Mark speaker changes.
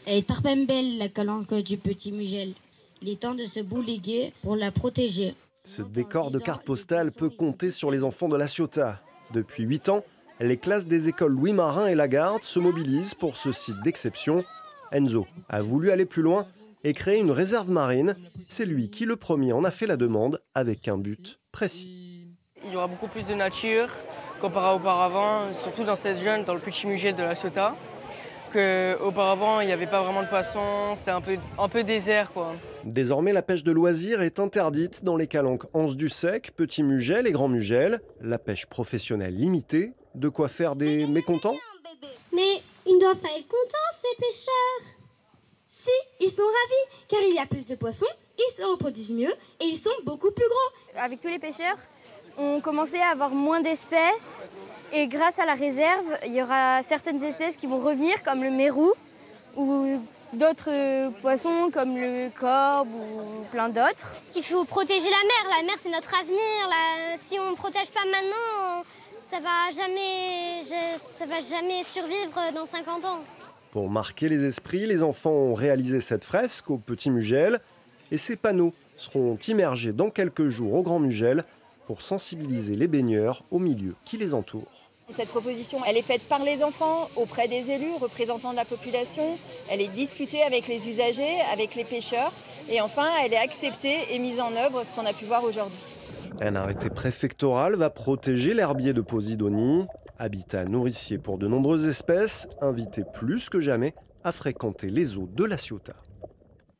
Speaker 1: Elle est très belle, la calanque du petit Mugel. Il est temps de se bouléguer pour la protéger.
Speaker 2: Ce décor de carte postale peut compter sur les enfants de La Ciotat. Depuis 8 ans, les classes des écoles Louis Marin et Lagarde se mobilisent pour ce site d'exception. Enzo a voulu aller plus loin et créer une réserve marine. C'est lui qui, le premier, en a fait la demande avec un but précis.
Speaker 3: Il y aura beaucoup plus de nature comparé à auparavant, surtout dans cette zone, dans le petit Mugel de La Ciotat. Auparavant, il n'y avait pas vraiment de poissons, c'était un peu désert, quoi.
Speaker 2: Désormais, la pêche de loisirs est interdite dans les calanques Anse du Sec, Petit Mugel et Grand Mugel. La pêche professionnelle limitée, de quoi faire des mécontents.
Speaker 4: Mais ils ne doivent pas être contents, ces pêcheurs. Si, ils sont ravis, car il y a plus de poissons, ils se reproduisent mieux et ils sont beaucoup plus gros.
Speaker 5: Avec tous les pêcheurs, on commençait à avoir moins d'espèces. Et grâce à la réserve, il y aura certaines espèces qui vont revenir, comme le mérou, ou d'autres poissons comme le corbe ou plein d'autres.
Speaker 6: Il faut protéger la mer. La mer, c'est notre avenir. Si on ne protège pas maintenant, ça va jamais survivre dans 50 ans.
Speaker 2: Pour marquer les esprits, les enfants ont réalisé cette fresque au Petit Mugel. Et ces panneaux seront immergés dans quelques jours au Grand Mugel pour sensibiliser les baigneurs au milieu qui les entoure.
Speaker 7: Cette proposition, elle est faite par les enfants, auprès des élus, représentants de la population. Elle est discutée avec les usagers, avec les pêcheurs. Et enfin, elle est acceptée et mise en œuvre, ce qu'on a pu voir aujourd'hui.
Speaker 2: Un arrêté préfectoral va protéger l'herbier de Posidonie. Habitat nourricier pour de nombreuses espèces, invité plus que jamais à fréquenter les eaux de La Ciotat.